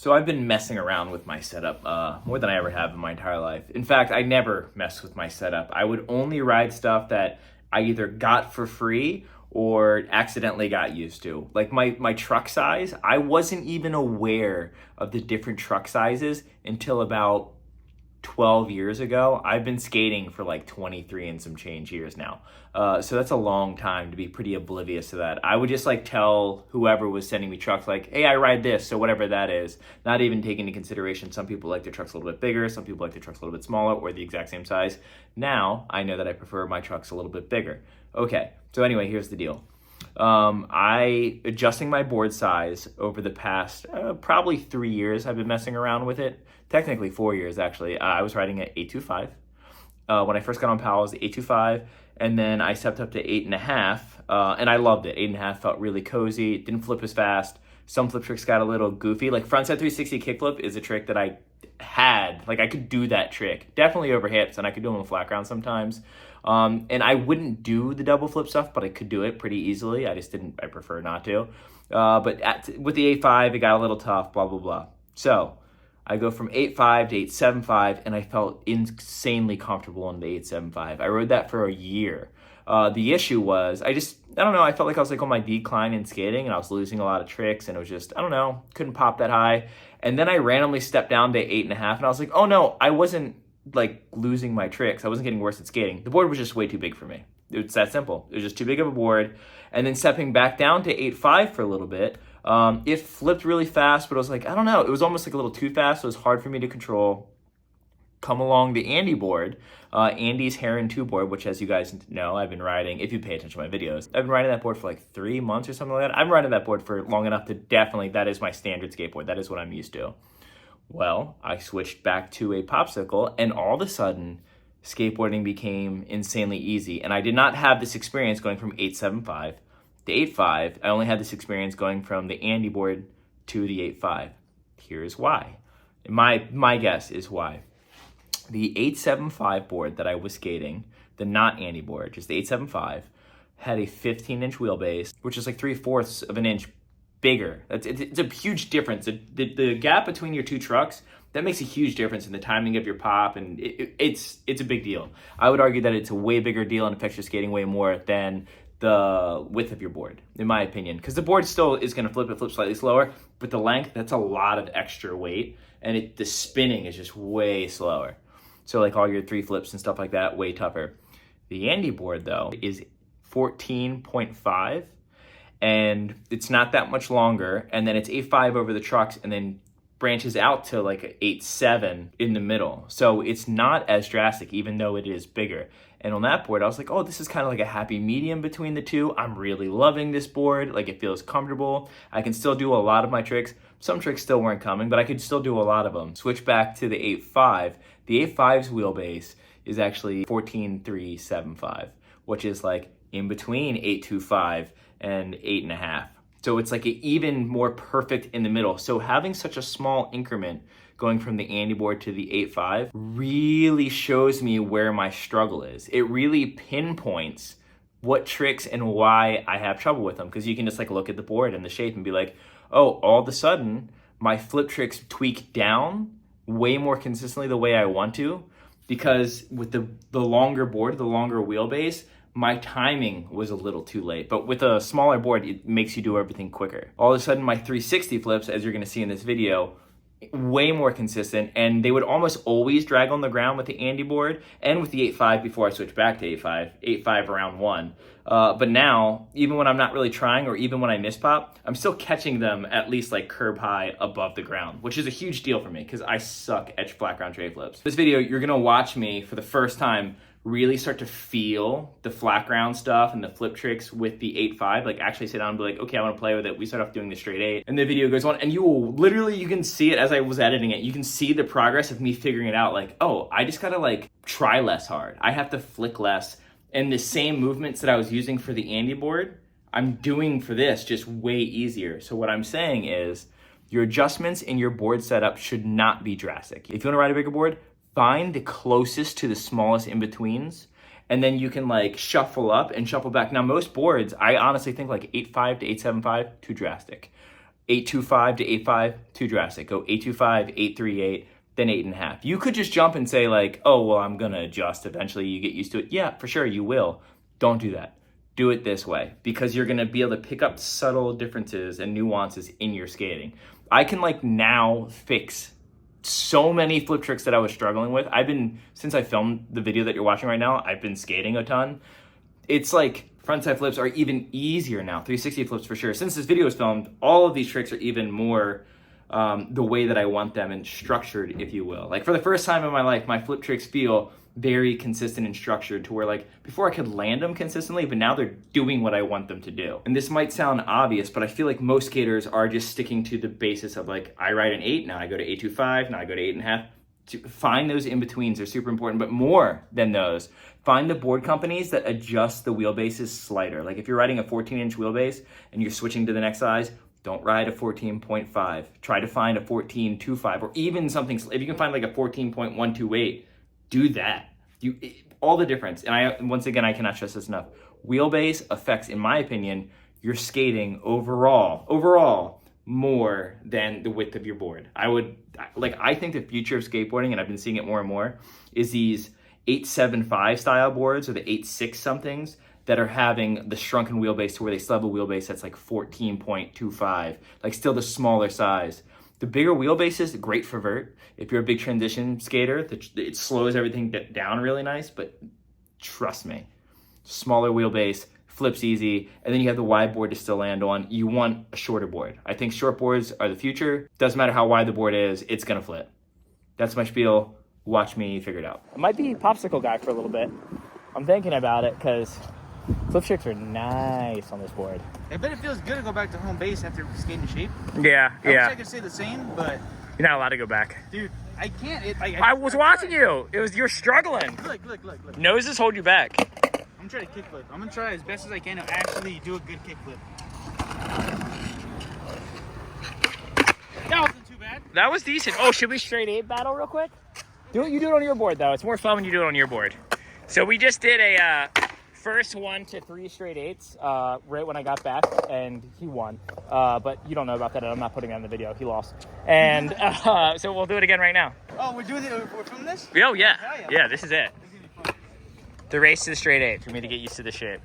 So I've been messing around with my setup more than I ever have in my entire life. In fact, I never mess with my setup. I would only ride stuff that I either got for free or accidentally got used to. Like my truck size, I wasn't even aware of the different truck sizes until about 12 years ago. I've been skating for like 23 and some change years now. So that's a long time to be pretty oblivious to that. I would just like tell whoever was sending me trucks like, hey, I ride this, so whatever that is, not even taking into consideration some people like their trucks a little bit bigger, some people like their trucks a little bit smaller or the exact same size. Now I know that I prefer my trucks a little bit bigger. Okay, so anyway, here's the deal. Adjusting my board size over the past probably 3 years. I've been messing around with it. Technically 4 years actually. I was riding at 825. When I first got on PAL, I was 825, and then I stepped up to 8.5, and I loved it. 8.5 felt really cozy. It didn't flip as fast. Some flip tricks got a little goofy. Like frontside 360 kickflip is a trick that I had. Like I could do that trick. Definitely over hips, and I could do them on flat ground sometimes. And I wouldn't do the double flip stuff, but I could do it pretty easily. I prefer not to. With the 8.5, it got a little tough, blah, blah, blah. So I go from 8.5 to 8.75, and I felt insanely comfortable on the 8.75. I rode that for a year. The issue was, I don't know, I felt like I was like on my decline in skating, and I was losing a lot of tricks, and it was just, I don't know, couldn't pop that high. And then I randomly stepped down to 8.5, and I was like, oh no, I wasn't like losing my tricks. I wasn't getting worse at skating. The board was just way too big for me. It's that simple. It was just too big of a board. And then stepping back down to 8.5 for a little bit, it flipped really fast, but I was like, I don't know. It was almost like a little too fast. So it was hard for me to control. Come along the Andy board, Andy's Heron 2 board, which as you guys know, I've been riding, if you pay attention to my videos, I've been riding that board for like 3 months or something like that. I'm riding that board for long enough to definitely, that is my standard skateboard. That is what I'm used to. Well, I switched back to a popsicle, and all of a sudden, skateboarding became insanely easy. And I did not have this experience going from 8.75 to 8.5. I only had this experience going from the Andy board to the 8.5. Here's why. My guess is why. The 8.75 board that I was skating, the not Andy board, just the 8.75, had a 15-inch wheelbase, which is like 3/4 of an inch bigger. It's a huge difference. The gap between your two trucks, that makes a huge difference in the timing of your pop, and it's a big deal. I would argue that it's a way bigger deal and affects your skating way more than the width of your board, in my opinion. Because the board still is going to flip slightly slower, but the length, that's a lot of extra weight, and the spinning is just way slower. So like all your 3 flips and stuff like that, way tougher. The Andy board, though, is 14.5, and it's not that much longer, and then it's 8.5 over the trucks, and then branches out to like 8.7 in the middle. So it's not as drastic, even though it is bigger. And on that board, I was like, oh, this is kind of like a happy medium between the two. I'm really loving this board. Like, it feels comfortable. I can still do a lot of my tricks. Some tricks still weren't coming, but I could still do a lot of them. Switch back to the 8.5. The 8.5's wheelbase is actually 14.375, which is like in between 8.25 and 8.5. So it's like even more perfect in the middle. So having such a small increment going from the Andy board to the 8.5 really shows me where my struggle is. It really pinpoints what tricks and why I have trouble with them, because you can just like look at the board and the shape and be like, oh, all of a sudden my flip tricks tweak down way more consistently the way I want to, because with the longer board, the longer wheelbase, my timing was a little too late. But with a smaller board, it makes you do everything quicker. All of a sudden, my 360 flips, as you're gonna see in this video, way more consistent, and they would almost always drag on the ground with the Andy board and with the 8.5 before I switched back to 8.5 around 1. But now, even when I'm not really trying, or even when I miss pop, I'm still catching them at least like curb high above the ground, which is a huge deal for me because I suck at flat ground tray flips. This video, you're gonna watch me for the first time really start to feel the flat ground stuff and the flip tricks with the 8.5, like actually sit down and be like, okay, I want to play with it. We start off doing the straight 8, and the video goes on, and you can see it as I was editing it. You can see the progress of me figuring it out. Like, oh, I just gotta like try less hard. I have to flick less, and the same movements that I was using for the Andy board, I'm doing for this just way easier. So what I'm saying is, your adjustments in your board setup should not be drastic. If you want to ride a bigger board, find the closest to the smallest in-betweens, and then you can like shuffle up and shuffle back. Now, most boards, I honestly think like 8.5 to 8.75, too drastic. 825 to 85, too drastic. Go 825, 838, then 8.5. You could just jump and say like, oh, well, I'm gonna adjust. Eventually you get used to it. Yeah, for sure, you will. Don't do that. Do it this way because you're gonna be able to pick up subtle differences and nuances in your skating. I can like now fix so many flip tricks that I was struggling with. Since I filmed the video that you're watching right now, I've been skating a ton. It's like frontside flips are even easier now. 360 flips for sure. Since this video was filmed, all of these tricks are even more the way that I want them and structured, if you will. Like for the first time in my life, my flip tricks feel very consistent and structured to where like before I could land them consistently, but now they're doing what I want them to do. And this might sound obvious, but I feel like most skaters are just sticking to the basis of like, I ride an 8, now I go to 825, now I go to 8.5. To find those in-betweens are super important, but more than those, find the board companies that adjust the wheelbases slider. Like if you're riding a 14-inch wheelbase and you're switching to the next size, don't ride a 14.5. Try to find a 14.25 or even something, if you can find like a 14.128, do that. All the difference. And once again, I cannot stress this enough. Wheelbase affects, in my opinion, your skating overall more than the width of your board. I think the future of skateboarding, and I've been seeing it more and more, is these 875 style boards or the 8.6 somethings that are having the shrunken wheelbase to where they still have a wheelbase that's like 14.25, like still the smaller size. The bigger wheelbase is great for vert. If you're a big transition skater, it slows everything down really nice, but trust me, smaller wheelbase, flips easy, and then you have the wide board to still land on. You want a shorter board. I think short boards are the future. Doesn't matter how wide the board is, it's gonna flip. That's my spiel. Watch me figure it out. I might be popsicle guy for a little bit. I'm thinking about it because flip tricks are nice on this board. I bet it feels good to go back to home base after skating shape. Yeah, I wish I could say the same, but you're not allowed to go back. Dude, I can't. I was watching you. You're struggling. Look. Noses hold you back. I'm trying to kickflip. I'm gonna try as best as I can to actually do a good kickflip. That wasn't too bad. That was decent. Oh, should we straight 8 battle real quick? You do it on your board though. It's more fun when you do it on your board. So we just did a first 1 to 3 straight 8s right when I got back, and he won. But you don't know about that. I'm not putting that in the video. He lost. And so we'll do it again right now. Oh, we're doing it. We're filming this? Oh, yeah. Yeah, this is it. The race to the straight 8 for me to get used to the shape.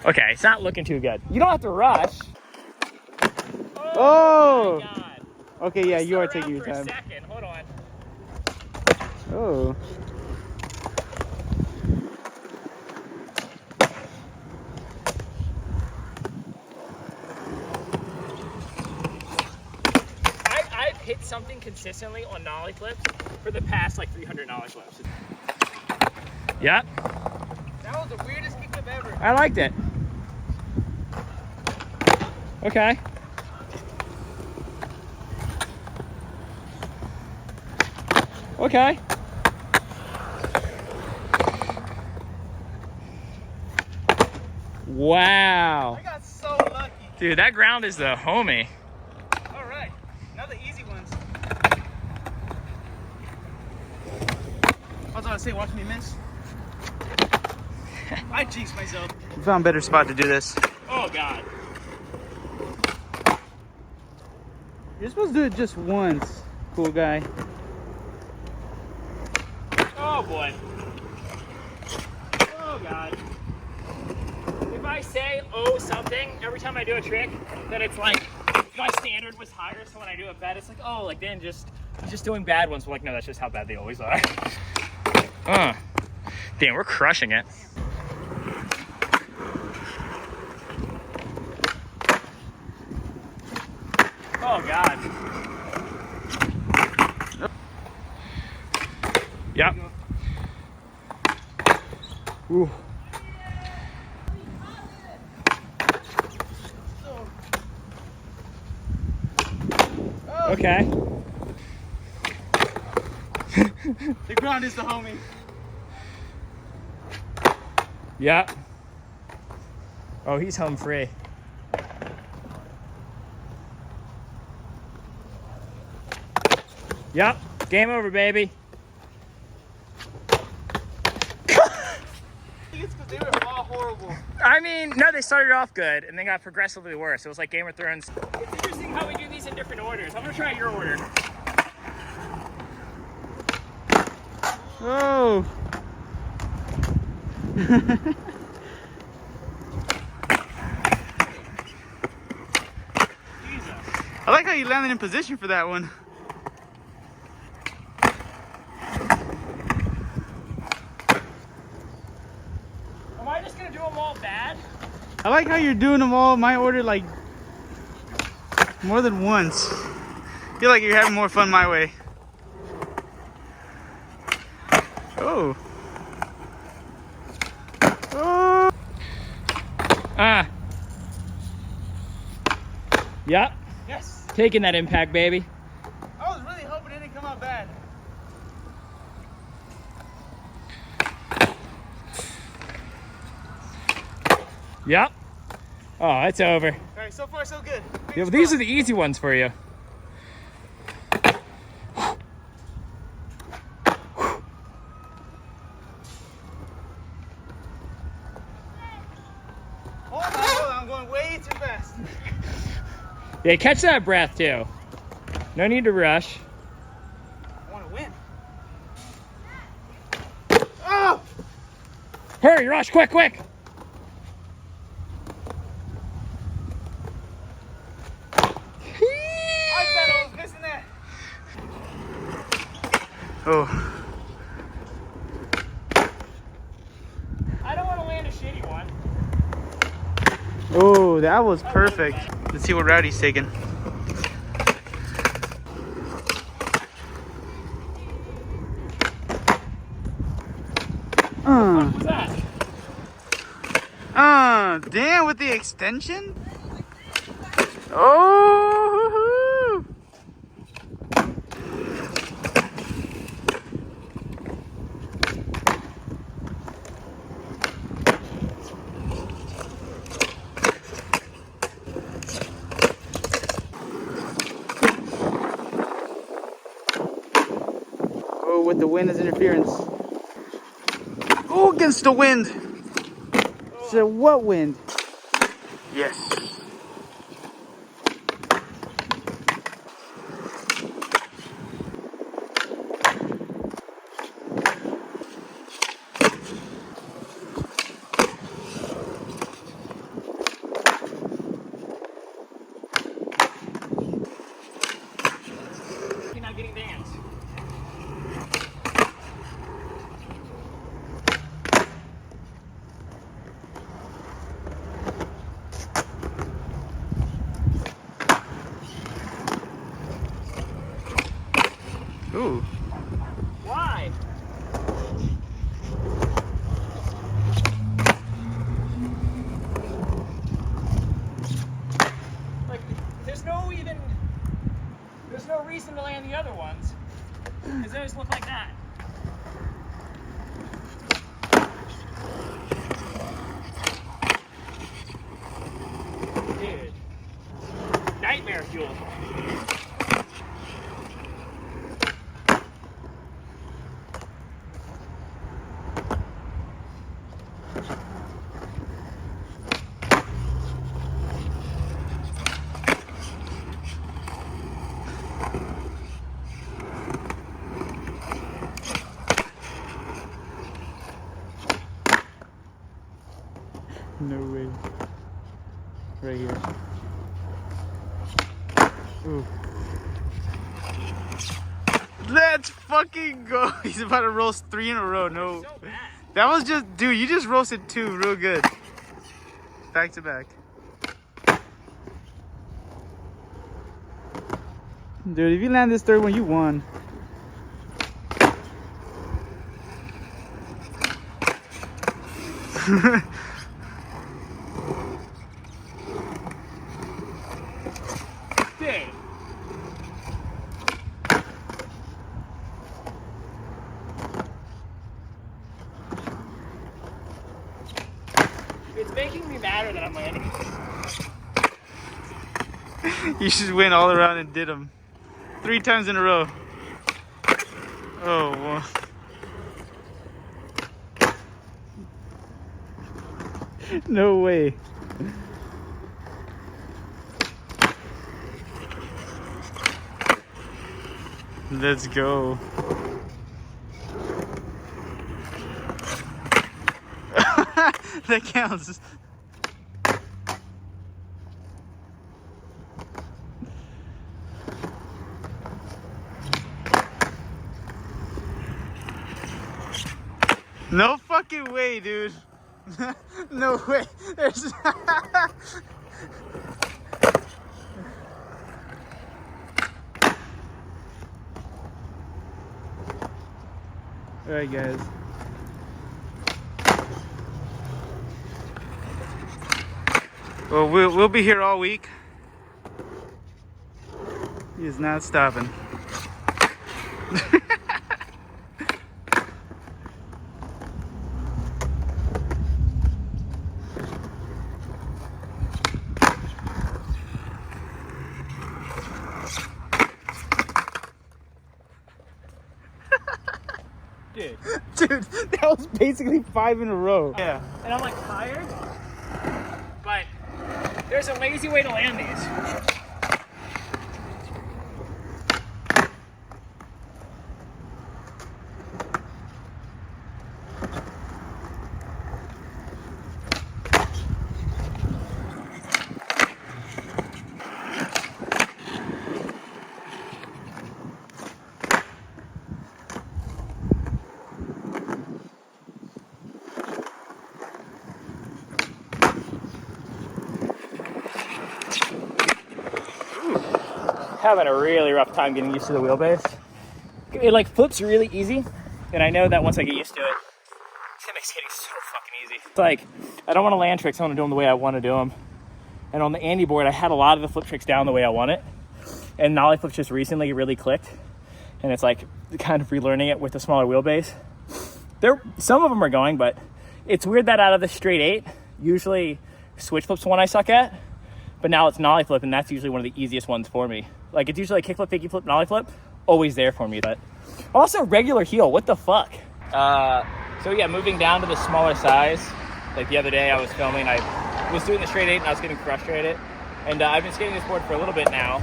Okay, it's not looking too good. You don't have to rush. Oh! My God. Okay, yeah, you are taking your time. For a second. Hold on. Oh. I've hit something consistently on nollie flips for the past like 300 nollie flips. Yep. That was the weirdest kickflip ever. I liked it. Okay. Okay. Wow. I got so lucky. Dude, that ground is the homie. All right. Now the easy ones. I was gonna say, watch me miss. I jinxed myself. We found a better spot to do this. Oh, God. You're supposed to do it just once, cool guy. Oh, boy. Oh, God. If I say, oh, something, every time I do a trick, then it's like, my standard was higher, so when I do it bad, it's like, oh, like, Dan just doing bad ones. We're like, no, that's just how bad they always are. Damn, we're crushing it. Oh, God. Yep. Ooh. Okay. The ground is the homie. Yep. Oh, he's home free. Yep. Game over, baby. It's because they were all horrible. I mean, no, they started off good and then got progressively worse. It was like Game of Thrones. It's interesting how we do these in different orders. I'm gonna try your order. Oh. I like how you landed in position for that one. Am I just gonna do them all bad? I like how you're doing them all my order like more than once. I feel like you're having more fun my way. Oh. Oh. Yep. Yes. Taking that impact, baby. I was really hoping it didn't come out bad. Yep. Oh, it's over. All right, so far so good. Yeah, but these are the easy ones for you. Hold on, I'm going way too fast. Yeah, catch that breath too. No need to rush. I want to win. Oh! Hurry, rush, quick, quick! I thought I was missing that. Oh. I don't want to land a shitty one. Oh, that was perfect. Let's see what route he's taking. What's that? Damn, with the extension? Oh! Oh, with the wind as interference. Oh, against the wind. So what wind? Yes. You're not getting danced. Ooh. Why? Like, there's no reason to land the other ones. Because they always look like that. Dude. Nightmare fuel. No way. Right here. Ooh. Let's fucking go. He's about to roast 3 in a row. No. So bad. That was just, dude, you just roasted 2 real good. Back to back. Dude, if you land this 3rd one, you won. Dude. It's making me madder that I'm landing. You should win all around and did them 3 times in a row. Oh, well. No way. Let's go. That counts. No fucking way, dude. No way. There's all right, guys. Well, we'll be here all week. He is not stopping. Dude, that was basically 5 in a row. Yeah. And I'm like tired, but there's a lazy way to land these. Having a really rough time getting used to the wheelbase. It like flips really easy, and I know that once I get used to it, it's gonna make skating so fucking easy. It's like, I don't want to land tricks, I want to do them the way I want to do them. And on the Andy board, I had a lot of the flip tricks down the way I want it, and nollie flips just recently really clicked, and it's like kind of relearning it with the smaller wheelbase. Some of them are going, but it's weird that out of the straight 8, usually switch flip's the one I suck at, but now it's nollie flip, and that's usually one of the easiest ones for me. Like, it's usually like kick flip, fakie flip, nollie flip, always there for me. But also regular heel, what the fuck? So yeah, moving down to the smaller size. Like the other day I was filming, I was doing the straight 8 and I was getting frustrated. And I've been skating this board for a little bit now.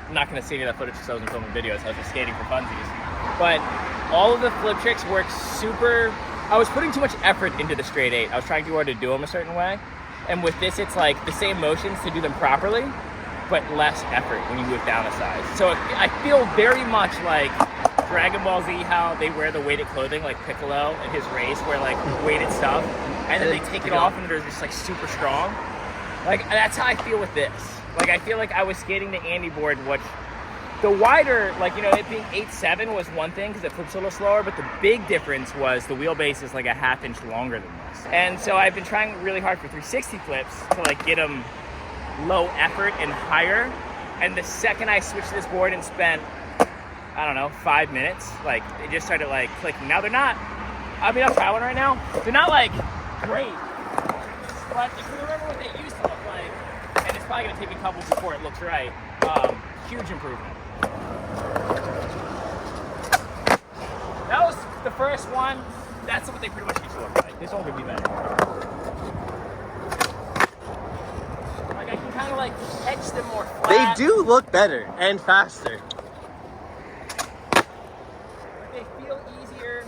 I'm not gonna see any of that footage because I wasn't filming videos, I was just skating for funsies. But all of the flip tricks work super, I was putting too much effort into the straight 8. I was trying too hard to do them a certain way. And with this, it's like the same motions to do them properly, but less effort when you move down a size. So I feel very much like Dragon Ball Z, how they wear the weighted clothing, like Piccolo and his race, wear like weighted stuff, and then they take it off and they're just like super strong. Like, that's how I feel with this. Like, I feel like I was skating the Andy board, which the wider, like, you know, it being 8.7 was one thing because it flips a little slower, but the big difference was the wheelbase is like a ½ inch longer than this. And so I've been trying really hard for 360 flips to like get them low effort and higher. And the second I switched to this board and spent, I don't know, 5 minutes, like it just started like clicking. Now they're not, I mean, I'm trying one right now. They're not like great, but if you remember what they used to look like, and it's probably gonna take a couple before it looks right, huge improvement. That was the first one. That's what they pretty much used to look like. This one could be better. Like, I can kind of like catch them more flat. They do look better and faster. They feel easier.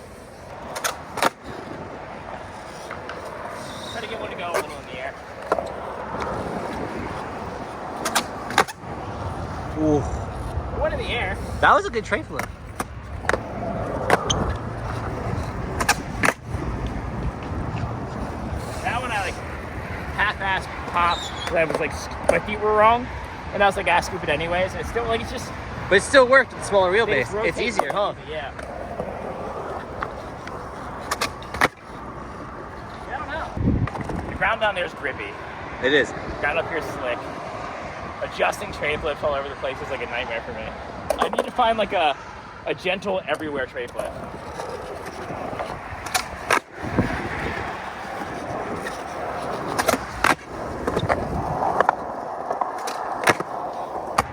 Try to get one to go a little in the air. Ooh. One in the air. That was a good tray flip. That one I like half-ass popped because I was like, my feet were wrong, and I was like, scoop it anyways, and it's still like, it's just. But it still worked with the smaller They wheelbase. just rotate It's easier, huh? Yeah. Yeah, I don't know. The ground down there is grippy. It is. Ground up here is slick. Adjusting tray flips all over the place is like a nightmare for me. I need to find like a gentle everywhere tray flip.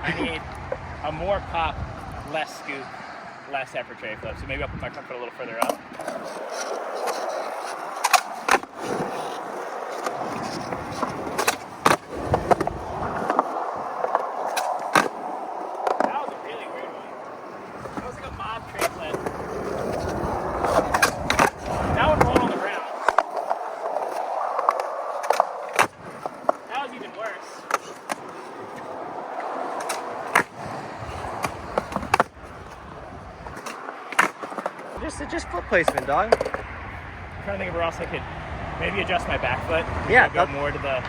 I need a more pop, less scoop, less effort tray flip. So maybe I'll put my front foot a little further up. That was a really weird one. That was just foot placement, dog. I'm trying to think of where else I could maybe adjust my back foot. Yeah, Go more to the.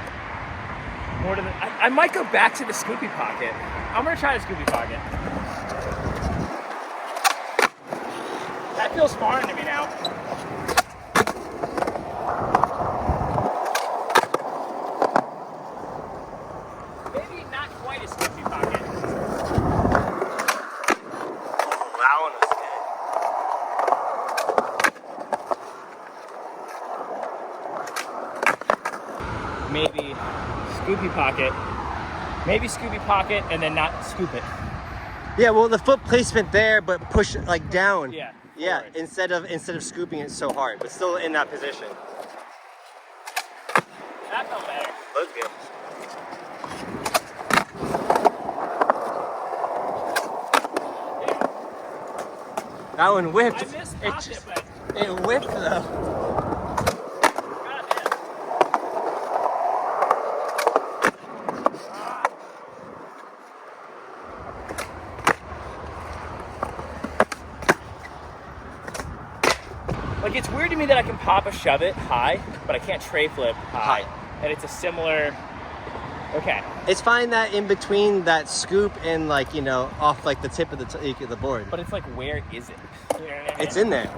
I might go back to the scoopy pocket. I'm gonna try the scoopy pocket. That feels foreign to me now. Maybe not quite a scoopy pocket. That one was good. Maybe scoopy pocket. Maybe scoopy pocket and then not scoop it. Yeah, well, the foot placement there, but push it like down. Yeah. Yeah, forward. instead of scooping it so hard, but still in that position. That felt better. Looks good. That one whipped. I missed pocket, but It whipped though. goddamn. Like, it's weird to me that I can pop a shove it high, but I can't tray flip high. And it's a similar. Okay. It's fine that in between that scoop and like, you know, off like the tip of the board. But it's like, where is it? You know what I mean? It's in there.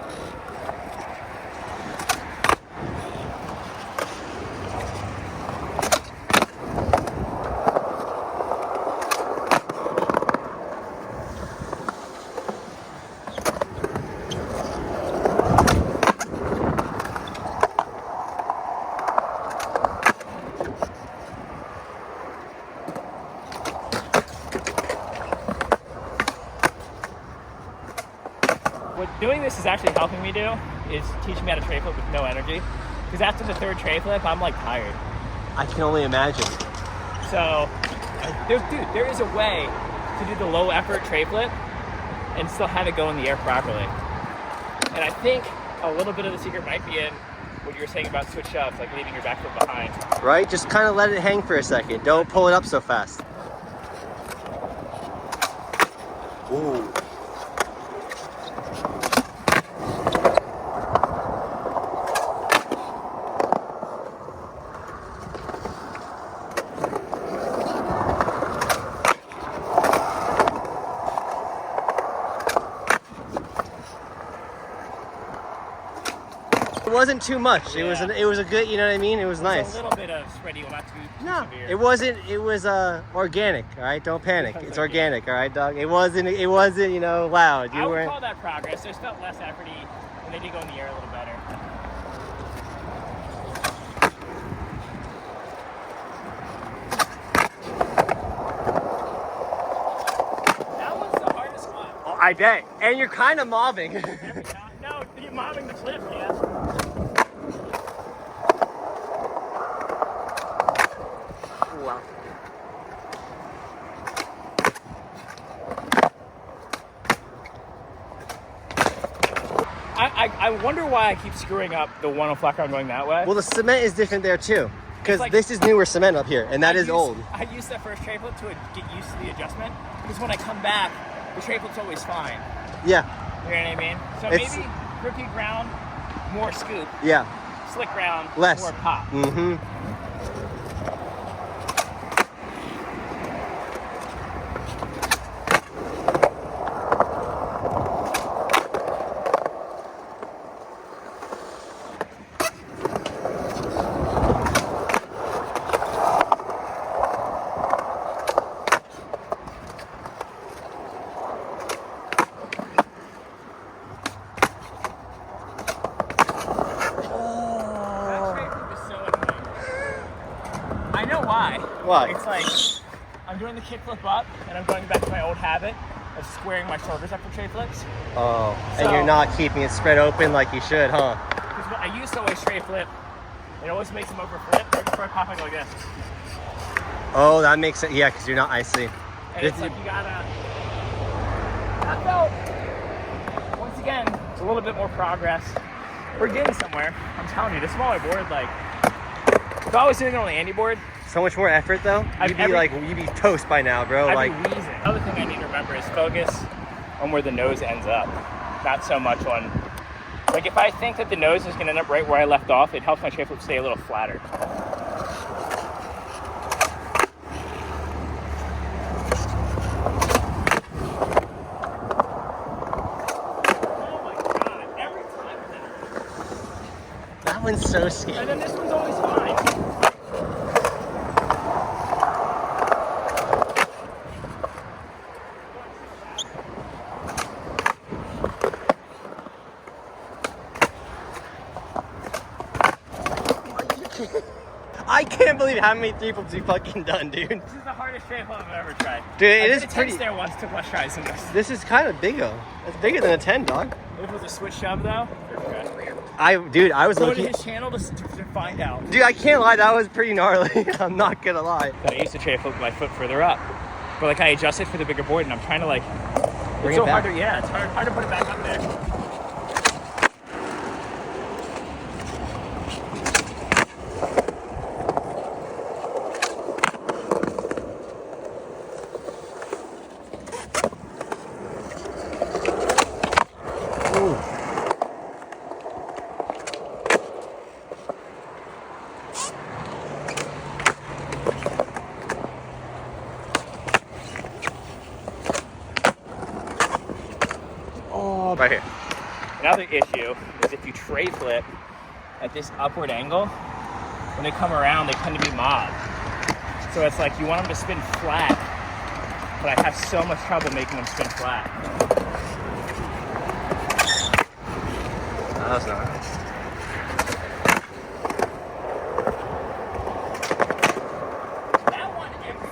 What doing this is actually helping me do is teaching me how to tray flip with no energy. Because after the third tray flip, I'm like tired. I can only imagine. So, there is a way to do the low effort tray flip and still have it go in the air properly. And I think a little bit of the secret might be in what you were saying about switch shoves, like leaving your back foot behind. Right? Just kind of let it hang for a second. Don't pull it up so fast. Ooh. It wasn't too much. It was it was a good, you know what I mean? It was nice. A little bit of spread eagle, not too severe. It wasn't. It was organic. All right, don't panic. It's organic. All right, dog. It wasn't. You know, loud. I would call that progress. There's felt less efforty, and they did go in the air a little better. That one's the hardest one. Oh, I bet. And you're kind of mobbing. No, you're mobbing the cliff, man. Wow. I wonder why I keep screwing up the one on flat ground going that way. Well, the cement is different there too, because Like- this is newer cement up here, and that is old. I used that first tray flip to get used to the adjustment, because when I come back, the tray flip's always fine. Yeah. You know what I mean? So It's- maybe repeat ground, more scoop, Yeah. slick ground, Less. more pop. Mm-hmm. That tray flip is so annoying. I know why. Why? It's like, I'm doing the kick flip up, and I'm going back to my old habit of squaring my shoulders up for tray flips. Oh, and So- you're not keeping it spread open like you should, huh? Because I used to always tray flip, it always makes them over flip right before I pop, I go like this. Oh, that makes it. Yeah, because you're not. I see. And it's like you gotta. That felt. Once again, it's a little bit more progress. We're getting somewhere. I'm telling you, the smaller board, like, if I was doing it on the Andy board, So much more effort though. You'd be toast by now, bro. I'd be wheezing. Another thing I need to remember is focus on where the nose ends up, not so much on Like if I think that the nose is gonna end up right where I left off, it helps my tray flip stay a little flatter. That one's so scary. And then this one's always fine. I can't believe how many 3 flips we fucking done, dude. This is the hardest tray flip I've ever tried. Dude, it I is did a pretty. 10 there once, took less tries than this. This is kind of big though. It's bigger than a 10, dog. If it was a switch shove though, Dude, I was go to looking. his channel to find out. Dude, I can't lie, that was pretty gnarly. I'm not gonna lie. But I used to tray flip with my foot further up. But like I adjust it for the bigger board and I'm trying to like Bring it's it so back. hard to, yeah, it's hard to put it back up there. Oh, right here. Another issue is if you tray flip at this upward angle, when they come around, they tend to be mobbed. So it's like you want them to spin flat, but I have so much trouble making them spin flat. No, that's not. That one, every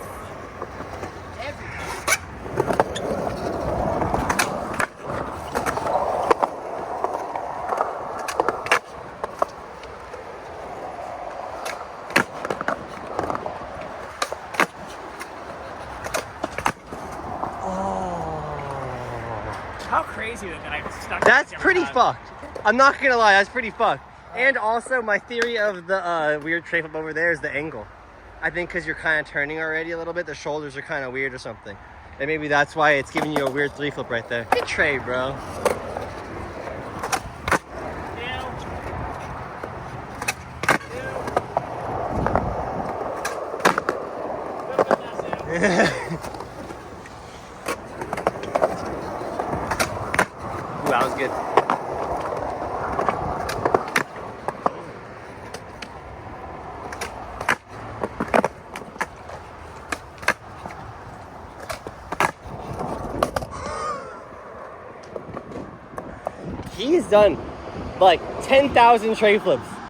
How crazy that I was stuck. That's every pretty time. fucked. I'm not gonna lie, that's pretty fucked. And also, my theory of the weird tray flip over there is the angle. I think because you're kind of turning already a little bit, the shoulders are kind of weird or something. And maybe that's why it's giving you a weird 3 flip right there. Good tray, bro. Ooh, that was good. He's done like 10,000 tray flips.